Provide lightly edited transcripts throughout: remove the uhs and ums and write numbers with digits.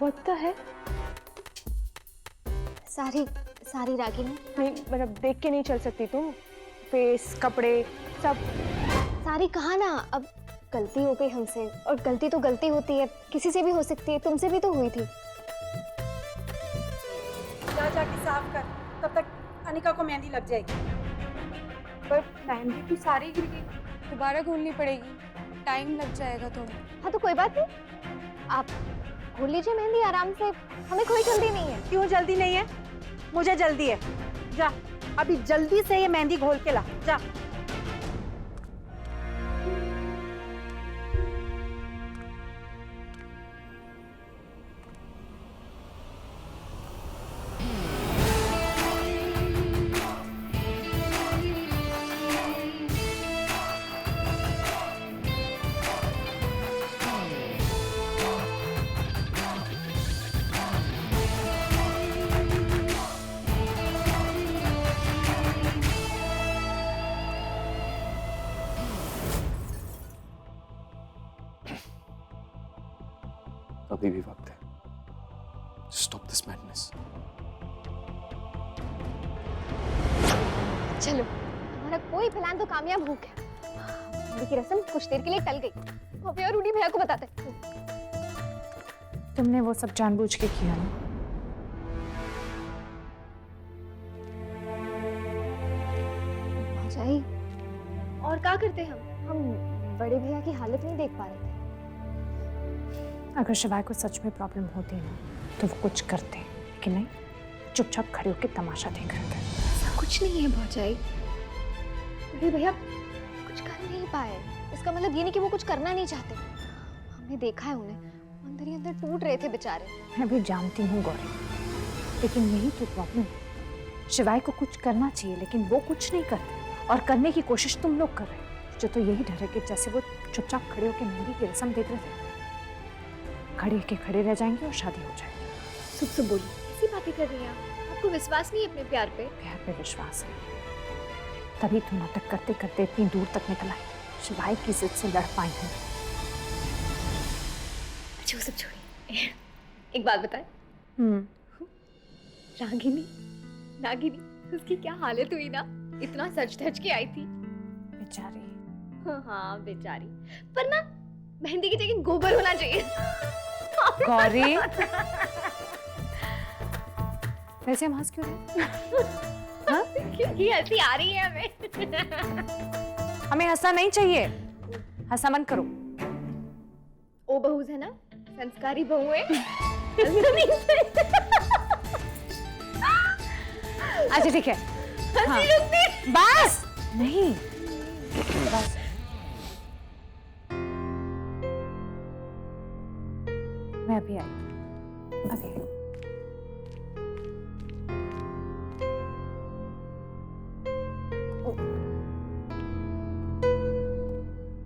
What the है? सारी सारी रागिनी। नहीं मतलब देख के नहीं चल सकती तुम? फेस, कपड़े, सब। सारी कहा ना, अब गलती हो गई हमसे, और गलती तो गलती होती है, किसी से भी हो सकती है, तुमसे भी तो हुई थी। जा जाके साफ कर, तब तक अनिका को मेहंदी लग जाएगी। पर मेहंदी तो सारी गिर गई, दोबारा घूमनी पड़ेगी, टाइम लग जाएगा थोड़ा। हाँ तो कोई बात नहीं, आप घोल लीजिए मेहंदी आराम से, हमें कोई जल्दी नहीं है। क्यों जल्दी नहीं है? मुझे जल्दी है। जा अभी जल्दी से ये मेहंदी घोल के ला, जा। अभी भी वक्त है। Stop this madness. चलो, हमारा कोई प्लान तो कामयाब हो गया। मेहंदी की रस्म कुछ देर के लिए टल गई। अभी और रूडी भैया को बताते। तुमने वो सब जानबूझ के किया ना? भौजाई, और क्या करते हम बड़े भैया की हालत नहीं देख पा रहे थे। अगर शिवाय को सच में प्रॉब्लम होती ना तो वो कुछ करते, लेकिन नहीं, चुपचाप खड़े होकर तमाशा देख रहे थे। ऐसा कुछ नहीं है भौजाई, बड़े भैया कुछ कर नहीं पाए, इसका मतलब ये नहीं कि वो कुछ करना नहीं चाहते। हमने देखा है उन्हें, अंदर ही अंदर टूट रहे थे बेचारे। मैं भी जानती हूँ गौरी, लेकिन यही तो प्रॉब्लम है। शिवाय को कुछ करना चाहिए लेकिन वो कुछ नहीं करते, और करने की कोशिश तुम लोग कर रहे हो। मुझे तो यही डर है कि जैसे वो चुपचाप खड़े होकर मेहंदी की रस्म देख रहे थे, खड़े के खड़े रह जाएंगे और शादी हो जाएगी। सुब सुब बोली, ऐसी बातें कर रही हैं आप? आपको विश्वास नहीं है अपने प्यार पे? प्यार पे विश्वास है, तभी तो नाटक करते करते इतनी दूर तक निकल आई, शिवाय की जिद से लड़ पाई हूँ। अच्छा वो सब छोड़िए, एक बात बताए। रागिनी, नागिनी, उसकी क्या हालत हुई ना, इतना सच धज के आई थी बेचारी। हाँ बेचारी, पर ना मेहंदी की जगह गोबर होना चाहिए। गौरी, वैसे हम हंस क्यों रहे? हाँ? क्योंकि हंसी आ रही है हमें। हमें हंसना नहीं चाहिए, हंसा मन करो। ओ बहू है ना, संस्कारी बहू है। अच्छा ठीक है, हाँ। बस नहीं, बस मैं अभी आई, अभी आई।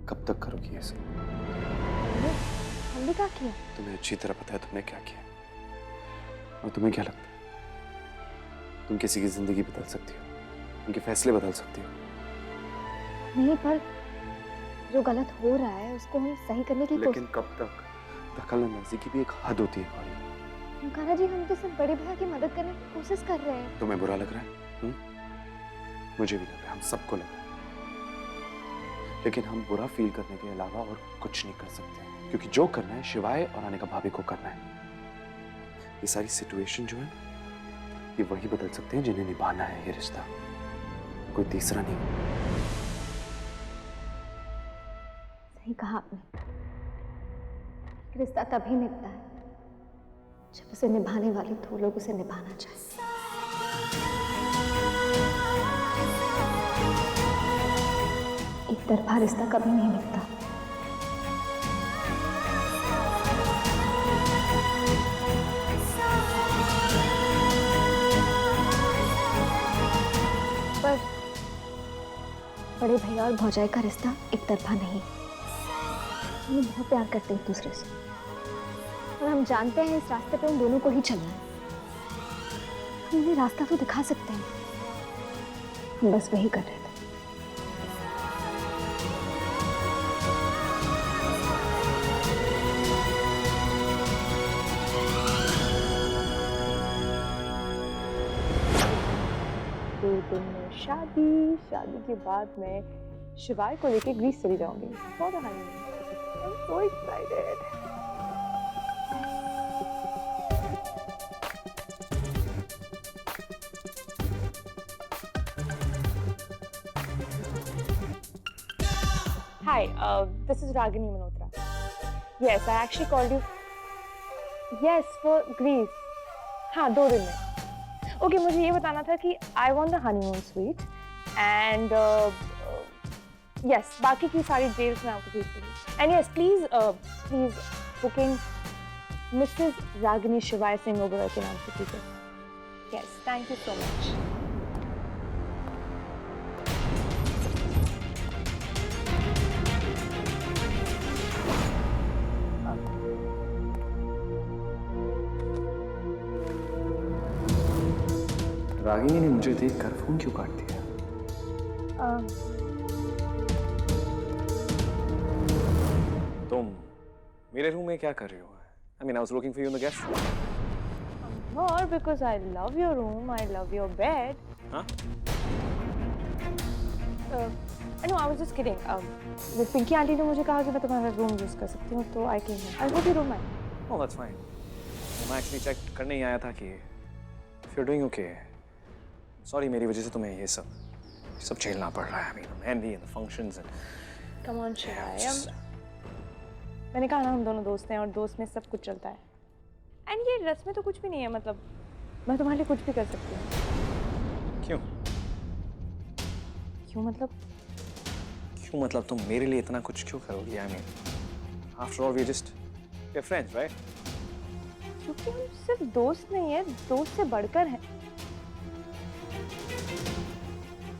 कब तक करोगी ये सब? हमने क्या किया? तुम्हें अच्छी तरह पता है तुमने क्या किया। और तुम्हें क्या लगता है तुम किसी की जिंदगी बदल सकती हो, उनके फैसले बदल सकती हो? नहीं, पर जो गलत हो रहा है उसको हम सही करने की लेकिन कब तक? दखलंदाजी की भी एक हद होती है गौरी। ओंकारा जी, हम तो सिर्फ बड़े भैया की मदद करने की कोशिश कर रहे हैं। तुम्हें बुरा लग रहा है? मुझे भी लग रहा है, हम सबको लग रहा है, लेकिन हम बुरा फील करने के अलावा और कुछ नहीं कर सकते, क्योंकि जो करना है शिवाय और अनिका भाभी को करना है। ये सारी सिचुएशन जो है ये वही बदल सकते हैं जिन्हें निभाना है ये रिश्ता, कोई तीसरा नहीं। सही कहा आपने, रिश्ता तभी मिलता है जब उसे निभाने वाले दो लोग उसे निभाना चाहते हैं। एक तरफा रिश्ता कभी नहीं मिलता। पर बड़े भैया और भौजाई का रिश्ता एक तरफा नहीं, हम बहुत प्यार करते हैं एक दूसरे से, और हम जानते हैं इस रास्ते पे उन दोनों को ही चलना है। हम उन्हें रास्ता तो दिखा सकते हैं, हम बस वही कर रहे थे। दिन में शादी, शादी के बाद मैं शिवाय को लेके ग्रीस चली जाऊंगी for the honeymoon. I am so excited. Hi, this is Ragini Malhotra. Yes, I actually called you. Yes, for Greece. हाँ, 2 दिन में। Okay, मुझे ये बताना था कि I want the honeymoon suite and yes, बाकी की सारी डिटेल्स मैं आपको भेज दूँगी। And yes, please booking Mrs. Ragini Shivai Singh Oberoi के नाम से कीजिए। Yes, thank you so much. Ragini ने मुझे देखकर फोन क्यों काट दिया? तुम मेरे रूम में क्या कर रही हो? I mean, I was looking for you in the guest room. More because I love your room, I love your bed. Huh? No, I was just kidding. Pinky aunty ने मुझे कहा कि मैं तुम्हारा रूम यूज कर सकती हूँ, तो I came here. I'll go to your room. Oh, that's fine. मैं actually check करने ही आया था कि if you're doing okay. Sorry, मेरी वजह से तुम्हें ये सब झेलना पड़ रहा है। I mean, mehndi and the functions and. Come on, Shivai. मैंने कहा ना हम दोनों दोस्त हैं और दोस्त में सब कुछ चलता है। एंड ये रस्में तो कुछ भी नहीं है, मतलब मैं तुम्हारे लिए कुछ भी कर सकती हूँ। क्यों? क्यों मतलब तुम मेरे लिए इतना कुछ क्यों करोगी? I mean, after all, we're just friends, right? क्योंकि हम सिर्फ दोस्त नहीं है, दोस्त से बढ़कर हैं।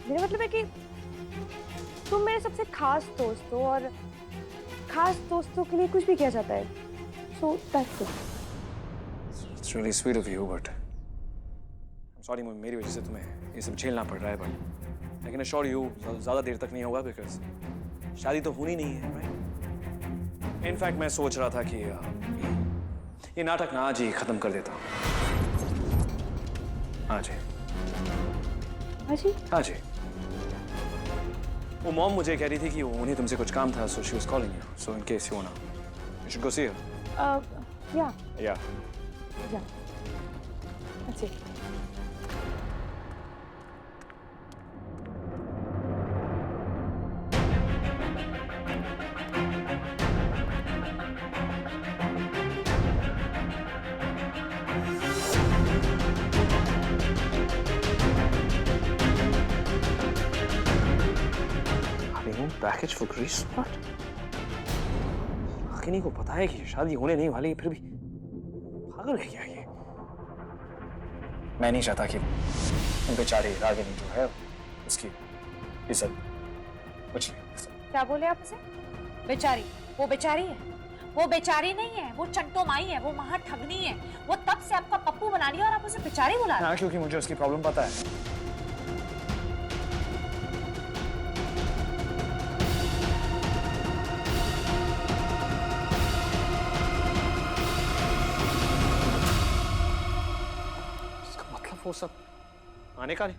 मेरा मतलब है कि तुम मेरे सबसे खास दोस्त हो और खास दोस्तों के लिए कुछ भी किया जाता है। So that's it. It's really sweet of you, but I'm sorry, मेरी वजह से तुम्हें ये सब झेलना पड़ रहा है, but I can assure you ज़्यादा देर तक नहीं होगा because शादी तो होनी नहीं है, right? In fact, मैं सोच रहा था कि ये नाटक ना आज ही खत्म कर देता हूँ। आज ही। वो मॉम मुझे कह रही थी कि उन्हें तुमसे कुछ काम था, so she was calling you. So in case you wanna, you should go see her. Yeah. That's it. Package for Greece? What? Ragini को पता है कि शादी होने नहीं वाली, फिर भी पागल है क्या ये? मैं नहीं चाहता कि बेचारी रागिनी जो है उसकी इज्जत कुछ नहीं। क्या बोले आप उसे? बेचारी? वो बेचारी है? वो बेचारी नहीं है, वो चंटो माई है, वो महा ठगनी है। वो तब से आपका पप्पू बना रही है और आप उसे बेचारी बुला रहे हैं। हाँ, क्योंकि मुझे उसकी प्रॉब्लम पता है। वो सब आने का नहीं।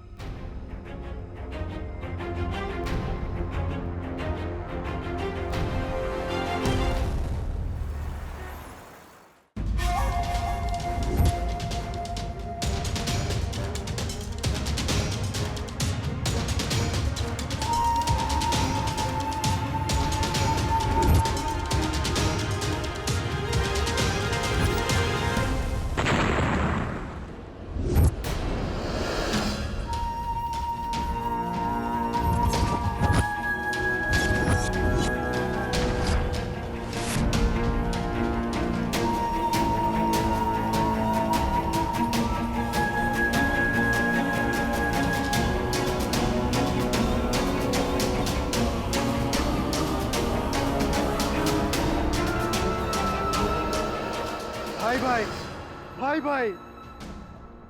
भाई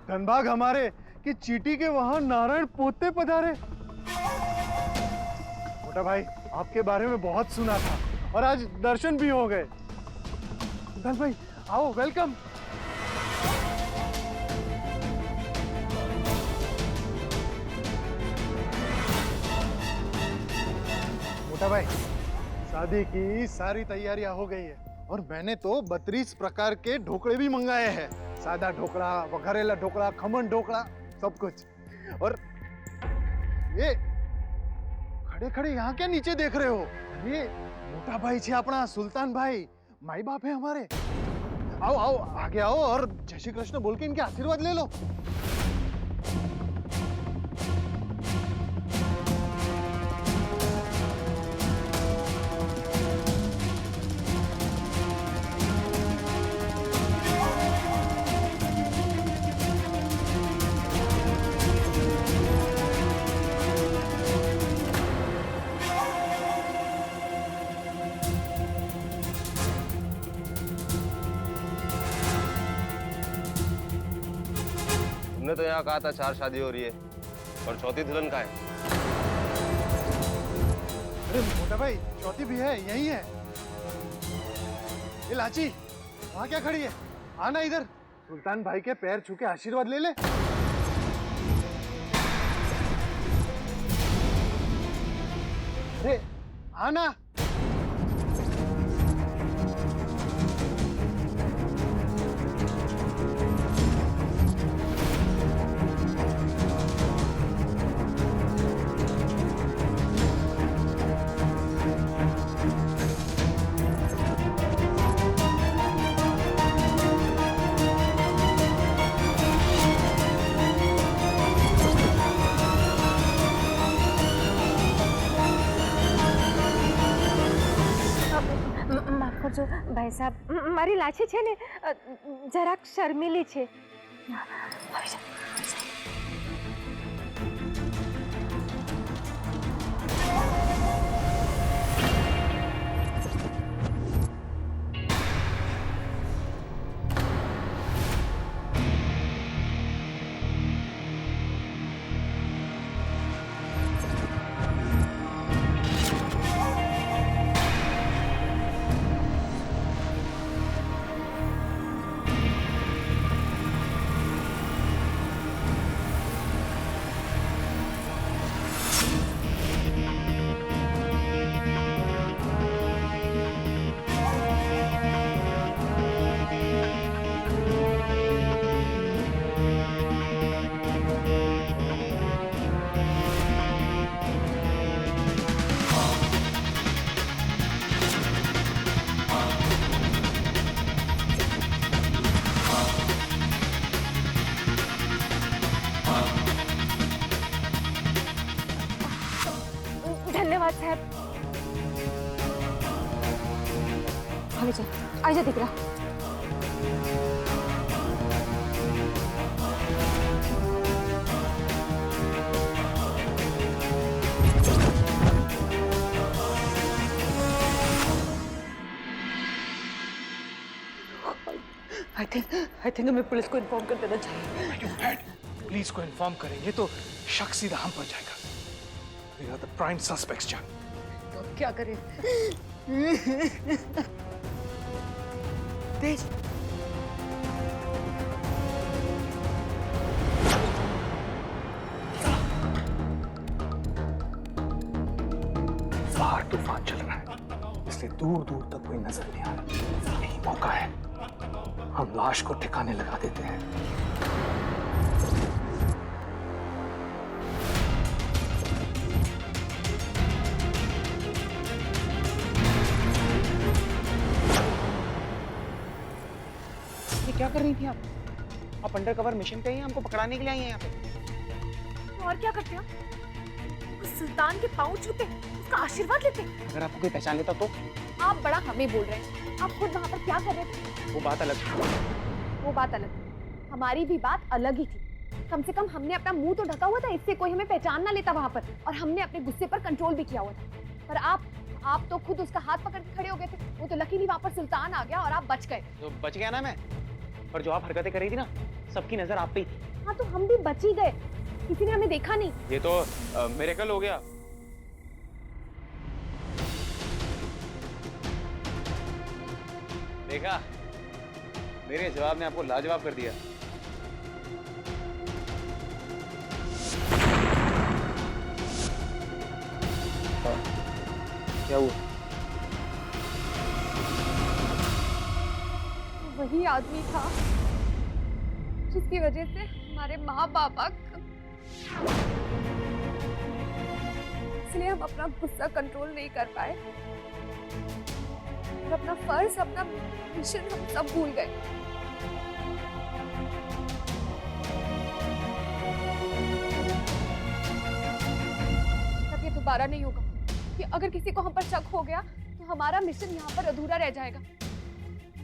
धनबाग हमारे कि चीटी के वहां नारायण पोते पधारे। मोटा भाई आपके बारे में बहुत सुना था और आज दर्शन भी हो गए। धन भाई आओ, वेलकम। मोटा भाई, शादी की सारी तैयारियां हो गई है और मैंने तो 32 प्रकार के ढोकले भी मंगाए हैं। सादा ढोकला, वघारेला ढोकला, खमन ढोकला, सब कुछ। और ये खड़े खड़े यहाँ क्या नीचे देख रहे हो? ये मोटा भाई छे अपना सुल्तान भाई, माई बाप है हमारे। आओ आओ आगे आओ और जय श्री कृष्ण बोल के इनके आशीर्वाद ले लो। तुमने तो यहाँ कहा था 4 शादी हो रही है और चौथी दुल्हन का है। अरे मोटा भाई, चौथी भी है, यही है। ये लाची, वहाँ क्या खड़ी है? आना इधर, सुल्तान भाई के पैर छू के आशीर्वाद ले ले। अरे आना। માફ કરજો ભાઈ સાહેબ, મારી લાછી છે ને જરાક શર્મીલી છે. આવી જા. ધન્યવાદ સાહેબ. આવી જા દીકરા. आई थिंक हमें पुलिस को इन्फॉर्म कर देना चाहिए. पुलिस को इन्फॉर्म करेंगे तो शक सीधा हम पर जाएगा. We are the prime suspects, Jack. तो क्या करें? तेज. बाहर तूफान चल रहा है, इसलिए दूर दूर तक कोई नजर नहीं आ रहा. यही मौका है, हम लाश को ठिकाने लगा देते हैं. क्या कर रही थी आप अंडर कवर मिशन पे ही हमको पकड़ाने के लिए आई हैं यहाँ पे. तो और क्या करते हो? उस सुल्तान के पाँव छूते, उसका आशीर्वाद लेते. अगर आपको कोई पहचान लेता तो? आप बड़ा हमें बोल रहे हैं. आप खुद वहाँ पर क्या कर रहे थे? वो बात अलग थी. वो बात अलग थी. हमारी भी बात अलग ही थी. कम से कम हमने अपना मुंह तो ढका हुआ था, इससे कोई हमें पहचान ना लेता वहाँ पर. और हमने अपने गुस्से पर कंट्रोल भी किया हुआ था. पर आप तो खुद उसका हाथ पकड़ के खड़े हो गए थे. वो तो लकीली वहाँ पर सुल्तान आ गया और आप बच गए. तो बच गया ना मैं, पर जो आप हरकतें कर रही थी ना, सबकी नजर आप पे ही थी. हाँ तो हम भी बच ही गए, किसी ने हमें देखा नहीं. ये तो मिरेकल हो गया. देखा, मेरे जवाब ने आपको लाजवाब कर दिया. क्या हुआ? वही आदमी था जिसकी वजह से हमारे माँ बाप इसलिए हम अपना गुस्सा कंट्रोल नहीं कर पाए और अपना फर्ज, अपना मिशन हम सब भूल गए। अब ये दोबारा नहीं होगा कि अगर किसी को हम पर शक हो गया तो हमारा मिशन यहाँ पर अधूरा रह जाएगा।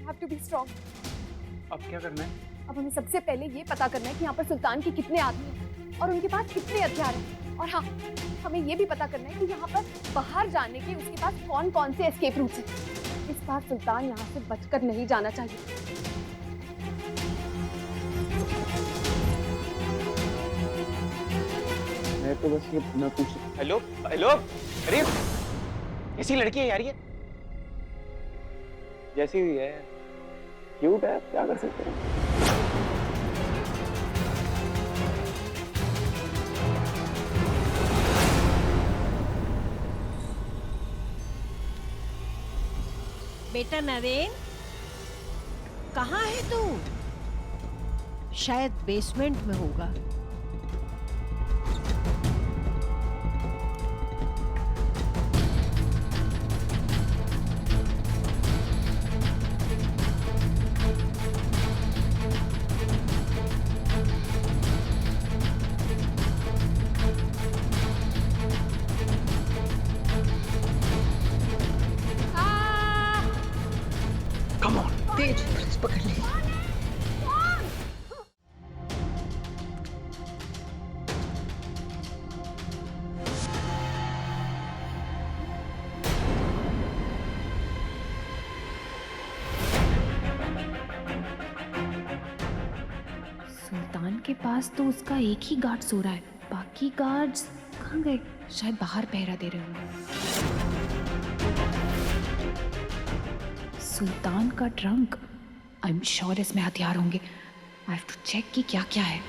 Have to be strong। अब क्या करना है? अब हमें सबसे पहले ये पता करना है कि यहाँ पर सुल्तान के कितने आदमी हैं और उनके पास कितने हथियार हैं। और हाँ, हमें ये भी पता करना है कि यहाँ पर बाहर जाने के उसके पास कौन कौन से एस्केप रूट्स हैं। इस बार सुल्तान यहाँ से बचकर नहीं जाना चाहिए। मैं तो बस ये मैं पूछ। हेलो हेलो, अरे कैसी लड़की है यार ये? जैसी भी है, क्यूट है, क्या कर सकते हैं। बेटा नरेन, कहाँ है तू? शायद बेसमेंट में होगा। तेज पकड़ ले। सुल्तान के पास तो उसका एक ही गार्ड सो रहा है, बाकी गार्ड्स कहाँ गए? शायद बाहर पहरा दे रहे होंगे। सुल्तान का ट्रंक, आई एम श्योर इसमें हथियार होंगे। आई हैव टू चेक कि क्या क्या है।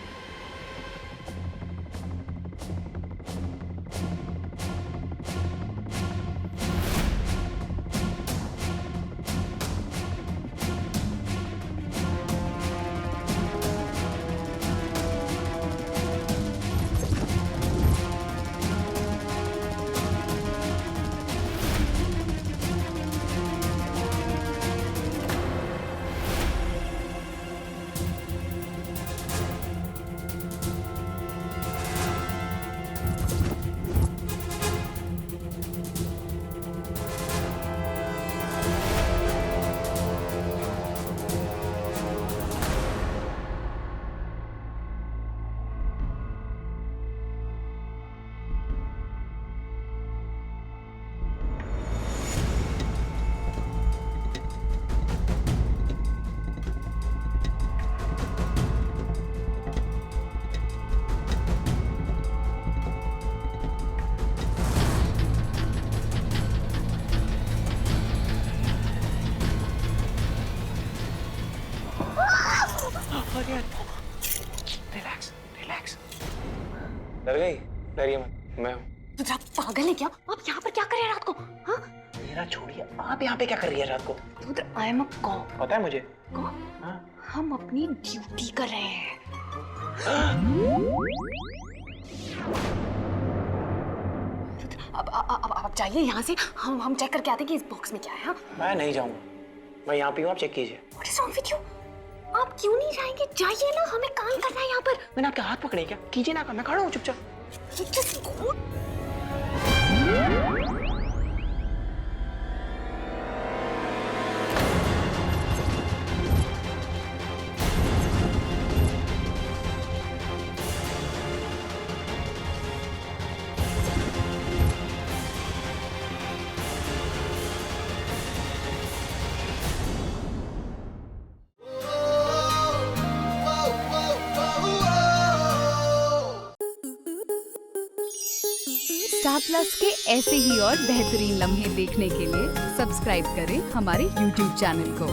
Relax relax. डर गई? डरिए मत, मैं हूँ। रुद्रा पागल है क्या? आप यहाँ पर क्या कर रहे हैं रात को? हाँ? मेरा छोड़िए, आप यहाँ पे क्या कर रही है रात को? Rudra, I am a cop. पता है मुझे। हाँ? हम अपनी ड्यूटी कर रहे हैं। अब जाइए यहाँ से, हम चेक करके आते हैं कि इस बॉक्स में क्या है। हाँ? मैं नहीं जाऊँगा, मैं यहाँ पे हूँ, आप चेक कीजिए। What is wrong with you? आप क्यों नहीं जाएंगे? जाइए ना, हमें काम करना है यहाँ पर। मैंने आपके हाथ पकड़े क्या? कीजिए ना, मैं खड़ा हूँ चुपचाप। Just go. स्टार प्लस के ऐसे ही और बेहतरीन लम्हे देखने के लिए सब्सक्राइब करें हमारे YouTube चैनल को।